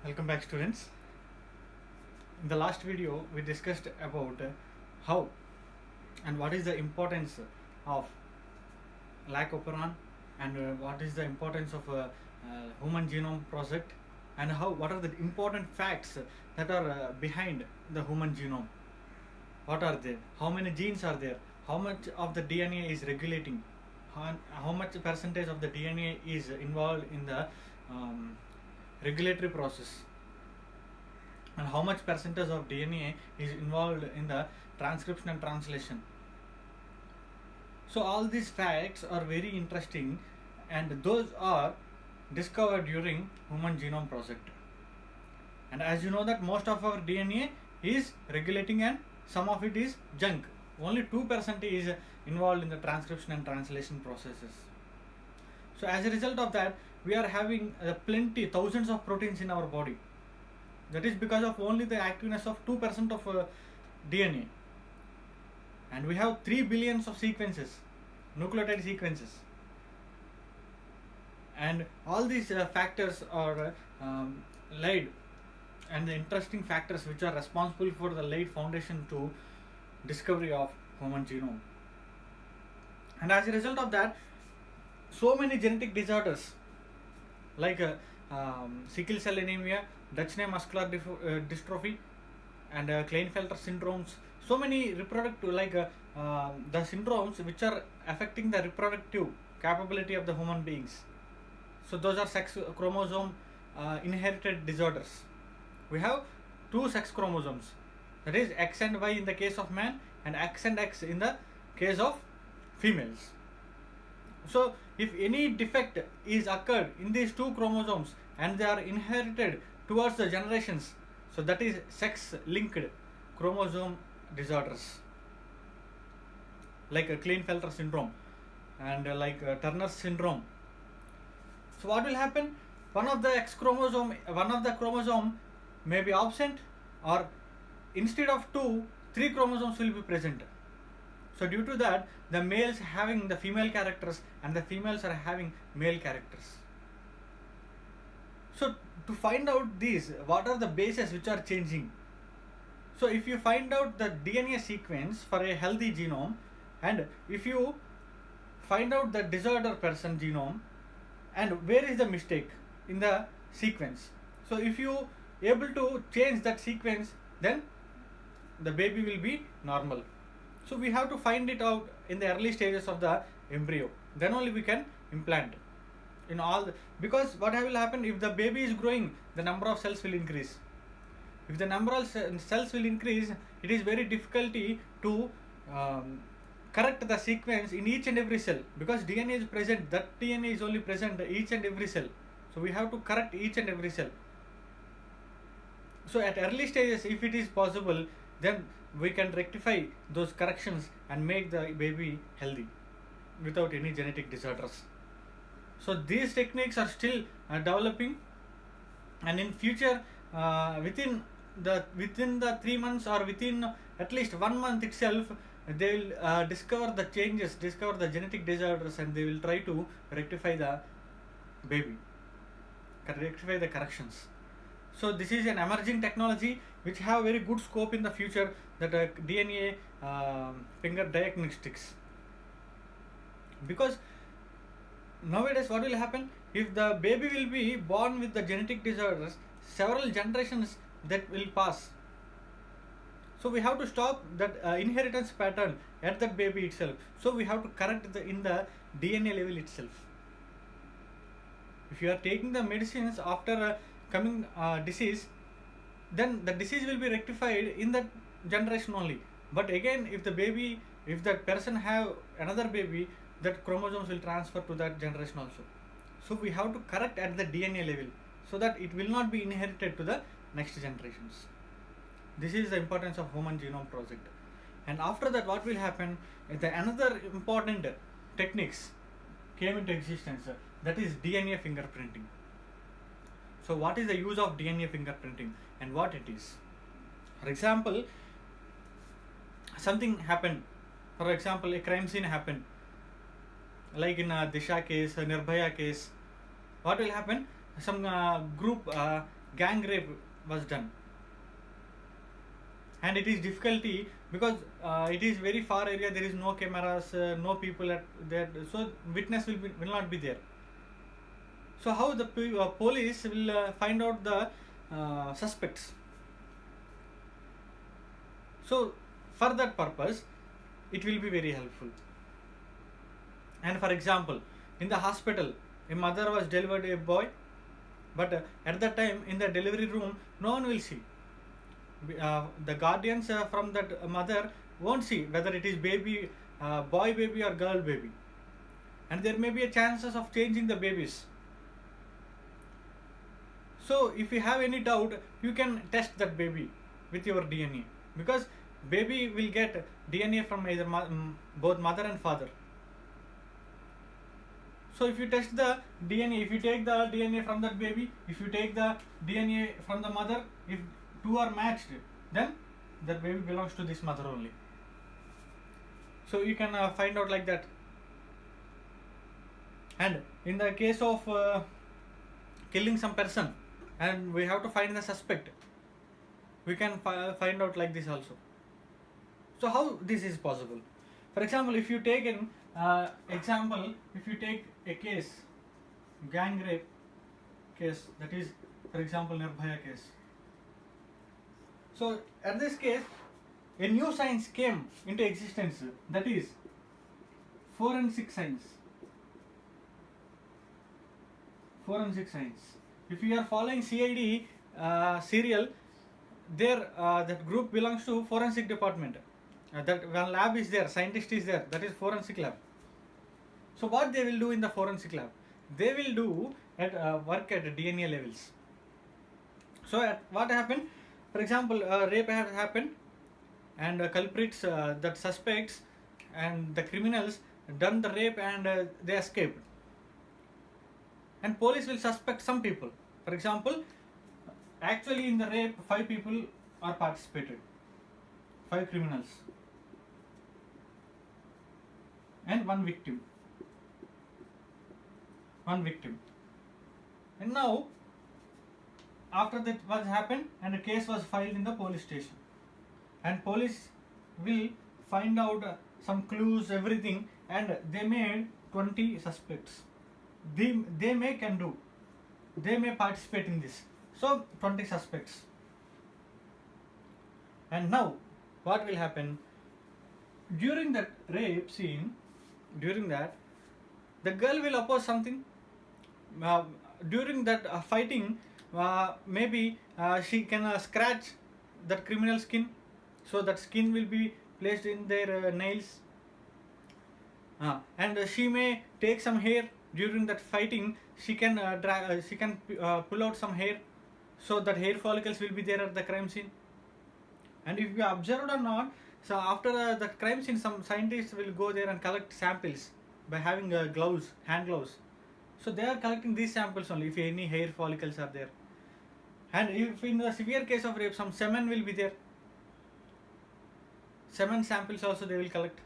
Welcome back, students. In the last video we discussed about how and what is the importance of lac-operon, and what is the importance of human genome project, and what are the important facts that are behind the human genome. What are they? How many genes are there? How much of the DNA is regulating? How much percentage of the DNA is involved in the regulatory process? And how much percentage of DNA is involved in the transcription and translation? So all these facts are very interesting, and those are discovered during Human Genome Project. And as you know that most of our DNA is regulating and some of it is junk. Only 2% is involved in the transcription and translation processes. So as a result of that, we are having thousands of proteins in our body. That is because of only the activeness of 2% of DNA. And we have 3 billions of sequences, nucleotide sequences. And all these factors are laid, and the interesting factors which are responsible for the laid foundation to discovery of human genome. And as a result of that, so many genetic disorders like sickle cell anemia, Duchenne muscular dystrophy, and Klinefelter syndromes. So many reproductive, the syndromes which are affecting the reproductive capability of the human beings. So those are sex chromosome inherited disorders. We have 2 sex chromosomes, that is X and Y in the case of man, and X and X in the case of females. So if any defect is occurred in these 2 chromosomes and they are inherited towards the generations, so that is sex linked chromosome disorders, like a Klinefelter syndrome and Turner syndrome. So what will happen? One of the chromosome may be absent, or instead of 2, 3 chromosomes will be present. So due to that, the males having the female characters and the females are having male characters. So to find out these, what are the bases which are changing? So if you find out the DNA sequence for a healthy genome, and if you find out the disorder person genome, and where is the mistake in the sequence, so if you able to change that sequence, then the baby will be normal. So we have to find it out in the early stages of the embryo, then only we can implant in all because what will happen, if the baby is growing, the number of cells will increase. If the number of cells will increase, it is very difficulty to correct the sequence in each and every cell, because DNA is present, that DNA is only present each and every cell. So we have to correct each and every cell. So at early stages, if it is possible, then we can rectify those corrections and make the baby healthy without any genetic disorders. So these techniques are still developing, and in future, within the 3 months or within at least 1 month itself, they will discover the changes, discover the genetic disorders, and they will try to rectify the baby, rectify the corrections. So this is an emerging technology which have very good scope in the future, that DNA finger diagnostics. Because nowadays what will happen, if the baby will be born with the genetic disorders, several generations that will pass. So we have to stop that inheritance pattern at that baby itself. So we have to correct in the DNA level itself. If you are taking the medicines after coming disease, then the disease will be rectified in that generation only. But again, if that person have another baby, that chromosomes will transfer to that generation also. So we have to correct at the DNA level, so that it will not be inherited to the next generations. This is the importance of Human Genome Project. And after that, what will happen, another important techniques came into existence, that is DNA fingerprinting. So what is the use of DNA fingerprinting and what it is? For example, something happened, for example a crime scene happened, like in Disha case, Nirbhaya case. What will happen, some group gang rape was done. And it is difficulty because it is very far area, there is no cameras, no people at there, so witness will not be there. So how the police will find out the suspects? So for that purpose it will be very helpful. And for example, in the hospital a mother was delivered a boy, but at that time in the delivery room no one will see. The guardians from that mother won't see whether it is baby, boy baby or girl baby, and there may be a chances of changing the babies. So if you have any doubt, you can test that baby with your DNA, because baby will get DNA from either both mother and father. So if you test the DNA, if you take the DNA from that baby, if you take the DNA from the mother, if two are matched, then that baby belongs to this mother only. So you can find out like that. And in the case of killing some person and we have to find the suspect, we can find out like this also. So how this is possible? For example, if you take an example, if you take a case, gang rape case, that is for example Nirbhaya case. So at this case a new science came into existence, that is forensic science. Forensic science. If you are following CID serial, there that group belongs to forensic department. That one lab is there, scientist is there, that is forensic lab. So what they will do in the forensic lab? They will do at work at DNA levels. So at what happened? For example, rape has happened, and culprits, that suspects and the criminals done the rape and they escaped. And police will suspect some people. For example, actually in the rape 5 people are participated, 5 criminals and one victim. And now after that was happened and a case was filed in the police station, and police will find out some clues, everything, and they made 20 suspects. They may participate in this. So 20 suspects. And now what will happen? During that rape scene, during that, the girl will oppose something. During that fighting, maybe she can scratch that criminal skin, so that skin will be placed in their nails. And she may take some hair during that fighting. She can pull out some hair, so that hair follicles will be there at the crime scene. And if you observed or not, so after the crime scene, some scientists will go there and collect samples by having gloves, hand gloves. So they are collecting these samples only if any hair follicles are there. And if in the severe case of rape, some semen will be there. Semen samples also they will collect.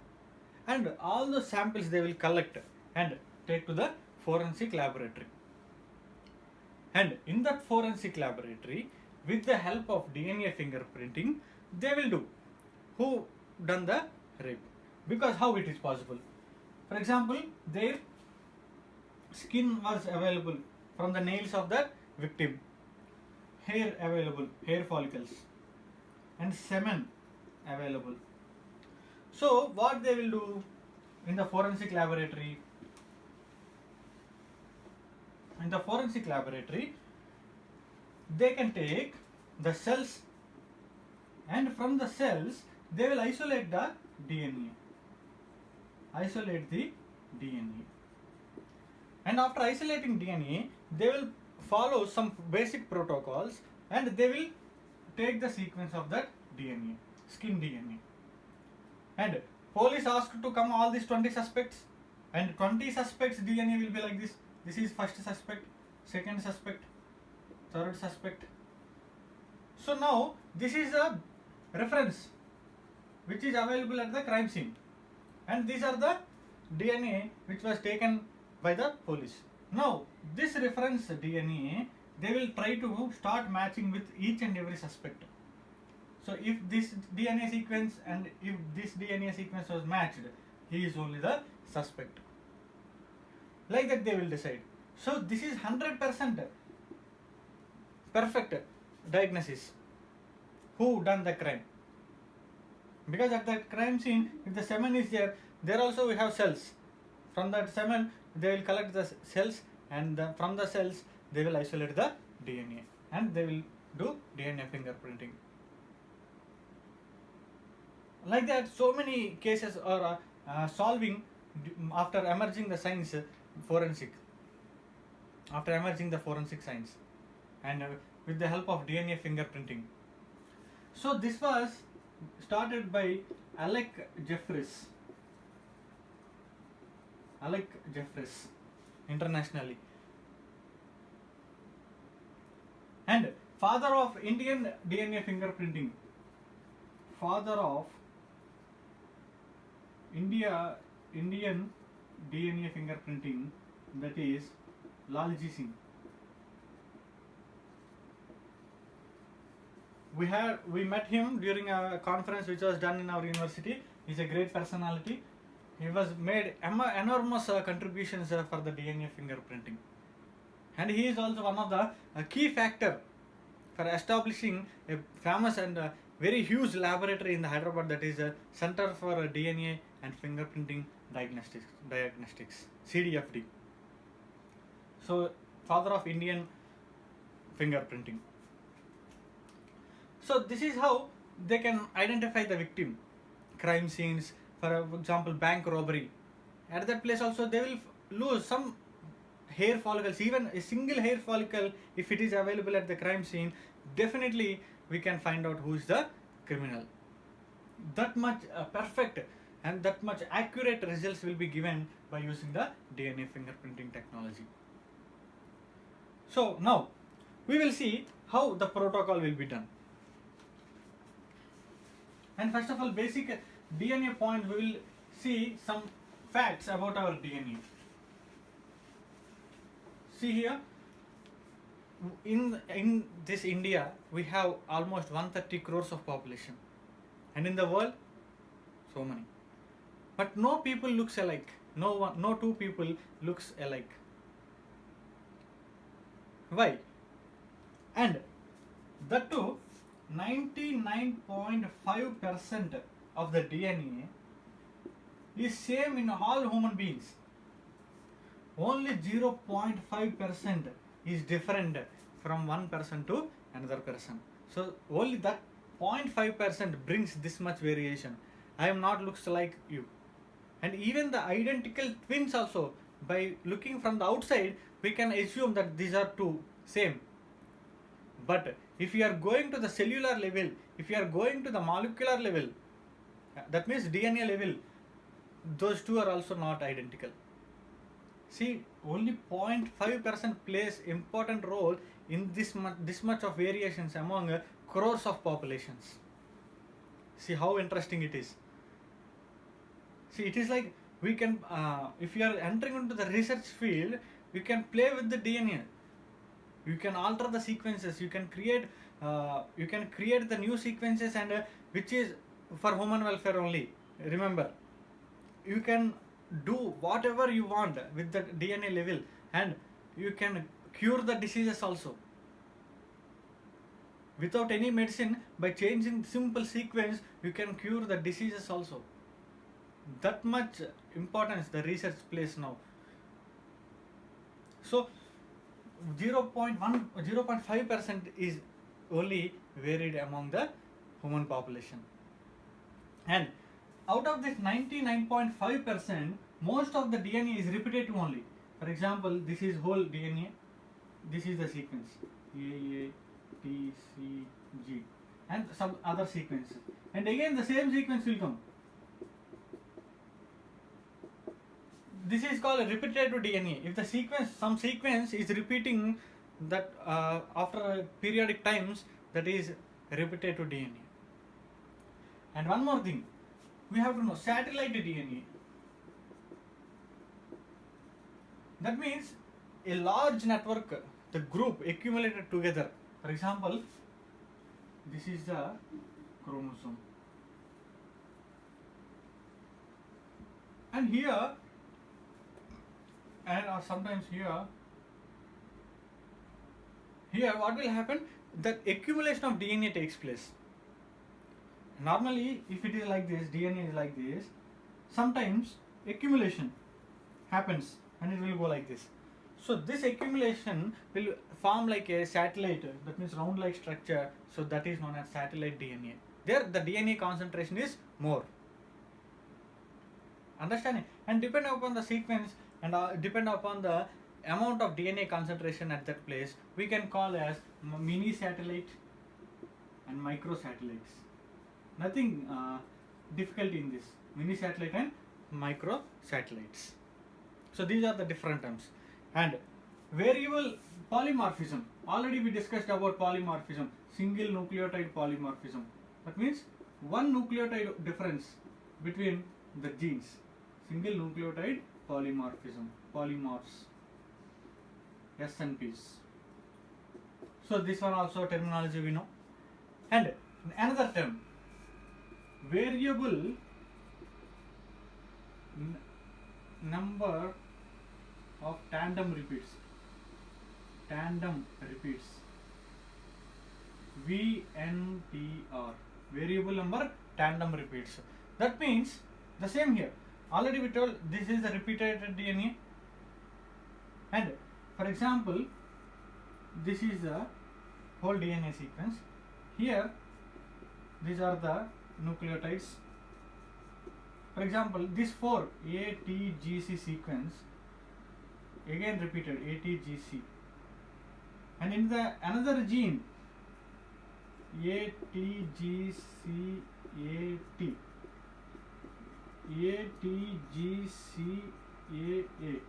And all the samples they will collect and take to the forensic laboratory. And in that forensic laboratory, with the help of DNA fingerprinting, they will do who done the rape. Because how it is possible? For example, their skin was available from the nails of the victim, hair available, hair follicles, and semen available. So what they will do in the forensic laboratory? In the forensic laboratory, they can take the cells, and from the cells they will isolate the DNA. Isolate the DNA. And after isolating DNA, they will follow some basic protocols and they will take the sequence of that DNA, skin DNA. And police asked to come all these 20 suspects, and 20 suspects DNA will be like this. This is first suspect, second suspect, third suspect. So now this is a reference which is available at the crime scene, and these are the DNA which was taken by the police. Now this reference DNA they will try to start matching with each and every suspect. So if this DNA sequence and if this DNA sequence was matched, he is only the suspect. Like that they will decide. So this is 100% perfect diagnosis. Who done the crime? Because at the crime scene, if the semen is there, there also we have cells. From that semen, they will collect the cells, and from the cells, they will isolate the DNA, and they will do DNA fingerprinting. Like that, so many cases are solving after emerging the science forensic. After emerging the forensic science, and with the help of DNA fingerprinting. So this was started by Alec Jeffries internationally, and father of Indian DNA fingerprinting. Father of Indian DNA fingerprinting, that is Lalji Singh. We met him during a conference which was done in our university. He's a great personality. He was made enormous contributions for the DNA fingerprinting, and he is also one of the key factor for establishing a famous and very huge laboratory in the Hyderabad, that is a Center for DNA and Fingerprinting Diagnostics, CDFD. So father of Indian fingerprinting. So this is how they can identify the victim. Crime scenes, for example, bank robbery. At that place also they will lose some hair follicles, even a single hair follicle, if it is available at the crime scene, definitely we can find out who is the criminal. That much perfect and that much accurate results will be given by using the DNA fingerprinting technology. So now we will see how the protocol will be done. And first of all, basic DNA point, we will see some facts about our DNA. See here, in this India, we have almost 130 crores of population, and in the world, so many. But no people looks alike. No two people looks alike. Why? And that too, 99.5% of the DNA is same in all human beings. Only 0.5% is different from one person to another person. So only that 0.5% brings this much variation. I am not looks like you. And even the identical twins also, by looking from the outside, we can assume that these are two same. But if you are going to the cellular level, if you are going to the molecular level, that means DNA level, those two are also not identical. See, only 0.5% plays important role in this much of variations among crores of populations. See how interesting it is. See, it is like we can, if you are entering into the research field, you can play with the DNA. You can alter the sequences. You can create the new sequences, and which is for human welfare only. Remember, you can do whatever you want with the DNA level, and you can cure the diseases also without any medicine. By changing simple sequence, you can cure the diseases also. That much importance the research plays now. So 0.5% is only varied among the human population, and out of this 99.5%, most of the DNA is repetitive only. For example, this is whole DNA, this is the sequence A, T, C, G, and some other sequences, and again the same sequence will come. This is called a repetitive DNA. If the some sequence is repeating that after periodic times, that is repetitive DNA. And one more thing, we have to know satellite DNA. That means a large network the group accumulated together. For example, this is the chromosome, and here, and sometimes here what will happen, the accumulation of DNA takes place. Normally if it is like this, DNA is like this, sometimes accumulation happens and it will go like this. So this accumulation will form like a satellite, that means round like structure, so that is known as satellite DNA. There the DNA concentration is more. Understanding? And depend upon the sequence and depend upon the amount of DNA concentration at that place, we can call as mini satellite and micro satellites. Nothing difficult in this, mini satellite and micro satellites. So these are the different terms. And variable polymorphism, already we discussed about polymorphism, single nucleotide polymorphism. That means one nucleotide difference between the genes, single nucleotide polymorphism, polymorphs, SNPs. So this one also terminology we know. And another term, variable number of tandem repeats, VNTR, variable number tandem repeats. That means the same here, already we told this is the repeated DNA, and for example this is the whole DNA sequence. Here these are the nucleotides. For example, this 4 ATGC sequence again repeated, ATGC, and in the another gene ATGCAT, ATGCAA.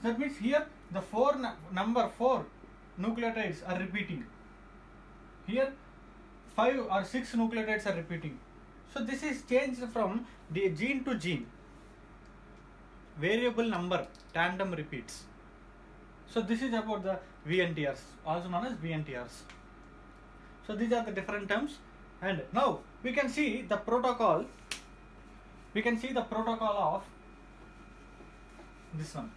So that means here the number 4 nucleotides are repeating. Here 5 or 6 nucleotides are repeating. So this is changed from the gene to gene. Variable number tandem repeats. So this is about the VNTRs, also known as VNTRs. So these are the different terms, and now we can see the protocol. We can see the protocol of this one.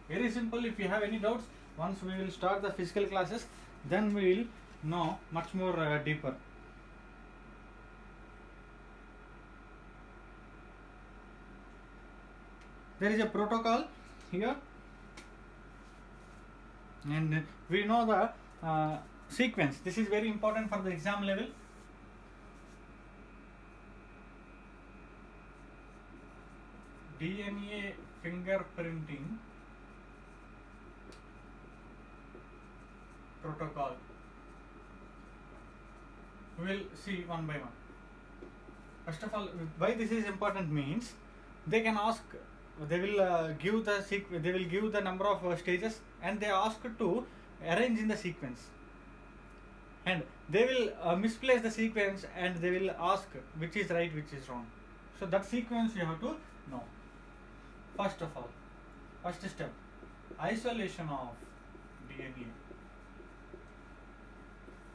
Very simple. If you have any doubts, once we will start the physical classes, then we will know much more deeper. There is a protocol here, and we know the sequence. This is very important for the exam level. DNA fingerprinting protocol. We will see one by one. First of all, why this is important means they can ask. They will give the They will give the number of stages, and they ask to arrange in the sequence. And they will misplace the sequence, and they will ask which is right, which is wrong. So that sequence you have to know. First of all, first step, isolation of DNA.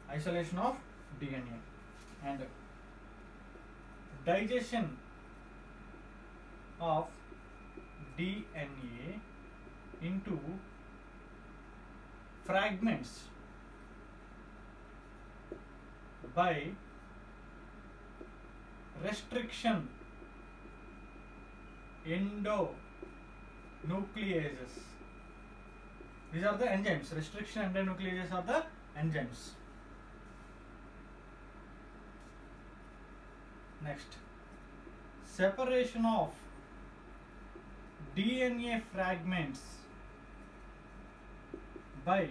Isolation of DNA and digestion of DNA into fragments by restriction endonucleases. These are the enzymes. Restriction endonucleases are the enzymes. Next, separation of DNA fragments by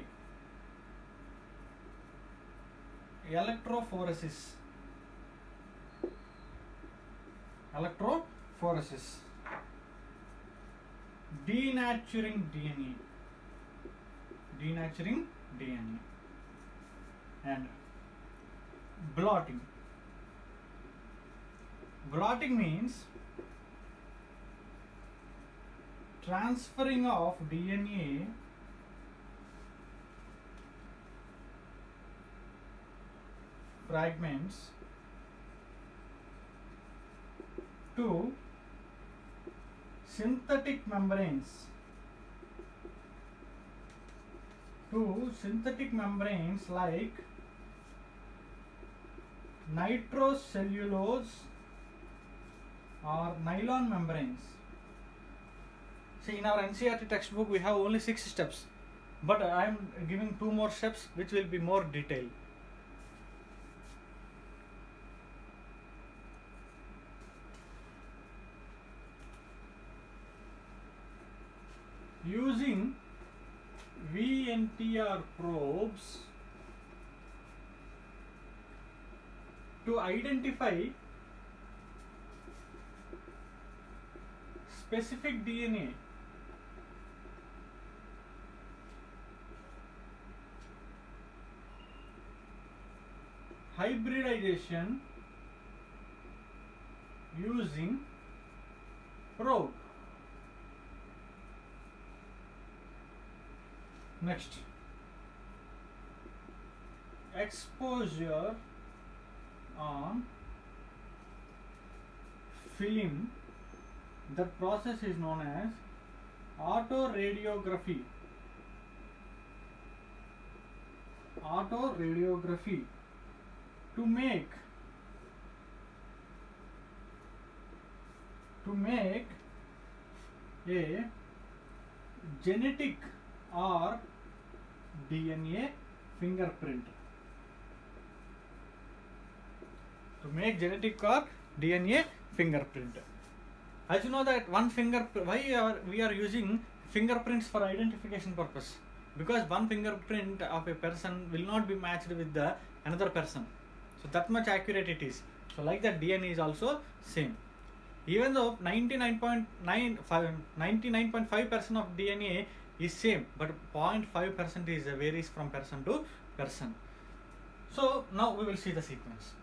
electrophoresis. Denaturing DNA and blotting. Blotting means transferring of DNA fragments to synthetic membranes like nitrocellulose or nylon membranes. See, in our NCERT textbook we have only 6 steps, but I am giving 2 more steps which will be more detailed. Using VNTR probes to identify specific DNA hybridization using probe. Next, exposure on film. That process is known as autoradiography. To make a genetic or DNA fingerprint. To make genetic or DNA fingerprint. As you know that why we are using fingerprints for identification purpose? Because one fingerprint of a person will not be matched with the another person. So that much accurate it is. So like that DNA is also same. Even though 99.5% of DNA is same, but 0.5% is varies from person to person. So now we will see the sequence.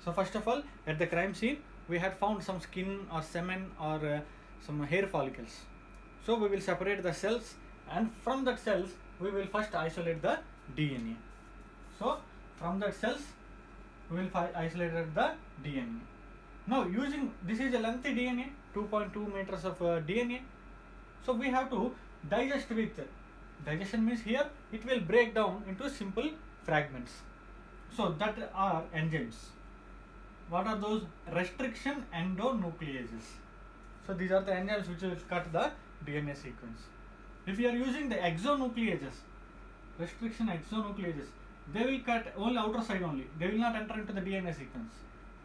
So first of all, at the crime scene, we had found some skin or semen or some hair follicles. So we will separate the cells, and from that cells we will first isolate the DNA. So from that cells we will isolate the DNA. Now using, this is a lengthy DNA, 2.2 meters of DNA. So we have to digest with, digestion means here it will break down into simple fragments. So that are enzymes. What are those? Restriction endonucleases. So these are the enzymes which will cut the DNA sequence. If you are using the exonucleases, restriction exonucleases, they will cut only outer side only. They will not enter into the DNA sequence.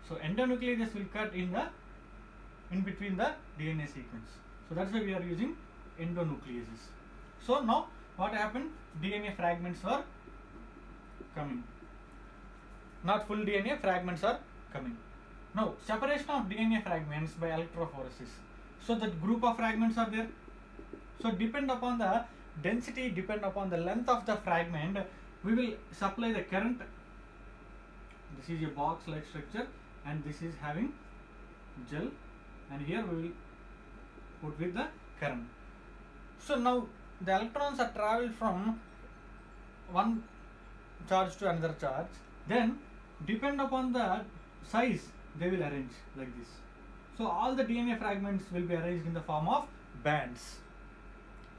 So endonucleases will cut in between the DNA sequence. So that's why we are using endonucleases. So now what happened? DNA fragments are coming. Not full DNA, fragments are coming. Now separation of DNA fragments by electrophoresis. So that group of fragments are there. So depend upon the density, depend upon the length of the fragment, we will supply the current. This is a box like structure and this is having gel, and here we will put with the current. So now the electrons are traveled from one charge to another charge, then depend upon the size they will arrange like this. So all the DNA fragments will be arranged in the form of bands.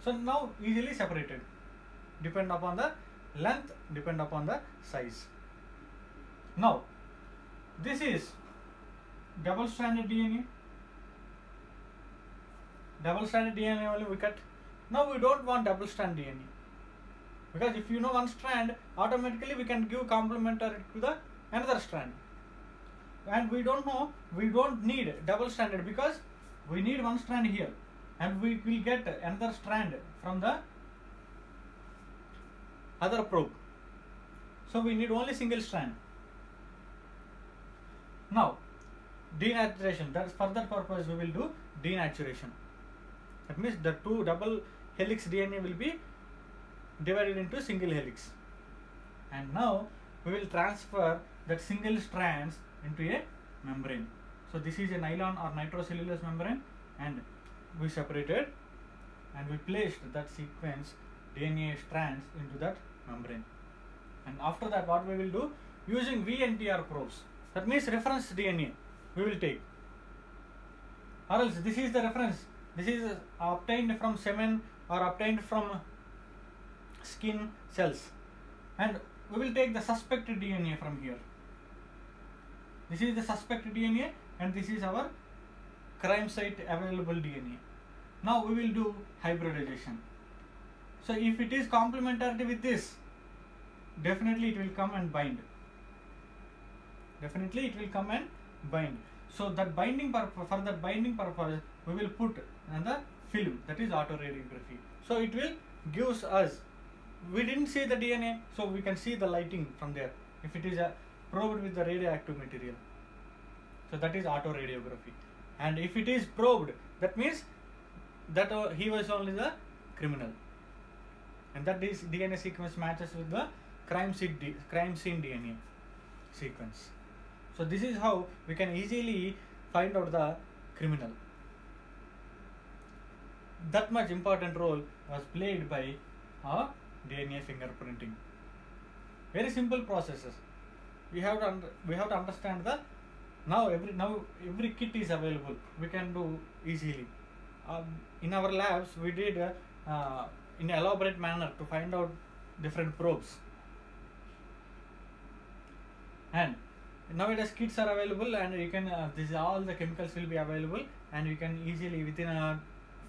So now easily separated, depend upon the length, depend upon the size. Now this is double stranded DNA. Double stranded DNA only we cut. Now we don't want double strand DNA, because if you know one strand, automatically we can give complementary to the another strand, and we don't know, we don't need double stranded because we need one strand here and we will get another strand from the other probe. So we need only single strand. Now denaturation, that's for that purpose we will do denaturation. That means the two double helix DNA will be divided into single helix, and now we will transfer that single strands into a membrane. So this is a nylon or nitrocellulose membrane, and we separated and we placed that sequence DNA strands into that membrane. And after that, what we will do, using VNTR probes, that means reference DNA we will take, or else this is the reference, this is obtained from semen or obtained from skin cells, and we will take the suspected DNA from here. This is the suspected DNA and this is our crime site available DNA. Now we will do hybridization. So if it is complementarity with this, definitely it will come and bind. Definitely it will come and bind. So that binding for that binding purpose, we will put another film, that is autoradiography. So it will gives us, we didn't see the DNA, so we can see the lighting from there if it is probed with the radioactive material. So that is autoradiography. And if it is probed, that means that he was only the criminal, and that this DNA sequence matches with the crime scene DNA sequence. So this is how we can easily find out the criminal. That much important role was played by DNA fingerprinting. Very simple processes. We have to understand that now every kit is available. We can do easily. In our labs, we did in an elaborate manner to find out different probes. And nowadays kits are available, and you can this all the chemicals will be available, and you can easily within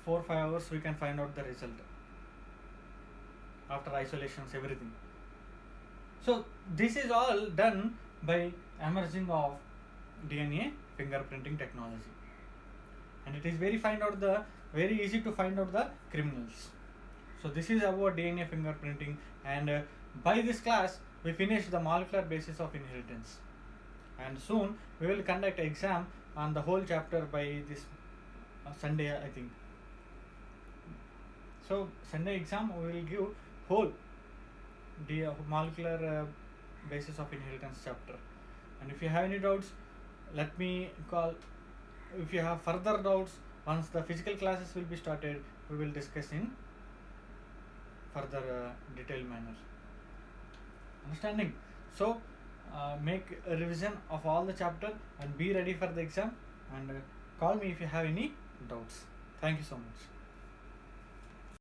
4 or 5 hours we can find out the result after isolations, everything. So this is all done by emerging of DNA fingerprinting technology, and it is very easy to find out the criminals. So this is about DNA fingerprinting, and by this class we finished the molecular basis of inheritance, and soon we will conduct an exam on the whole chapter by this Sunday, I think. So Sunday exam we will give whole the molecular basis of inheritance chapter. And if you have any doubts, let me call. If you have further doubts, once the physical classes will be started, we will discuss in further detailed manner. Understanding? So make a revision of all the chapter and be ready for the exam, and call me if you have any doubts. Thank you so much.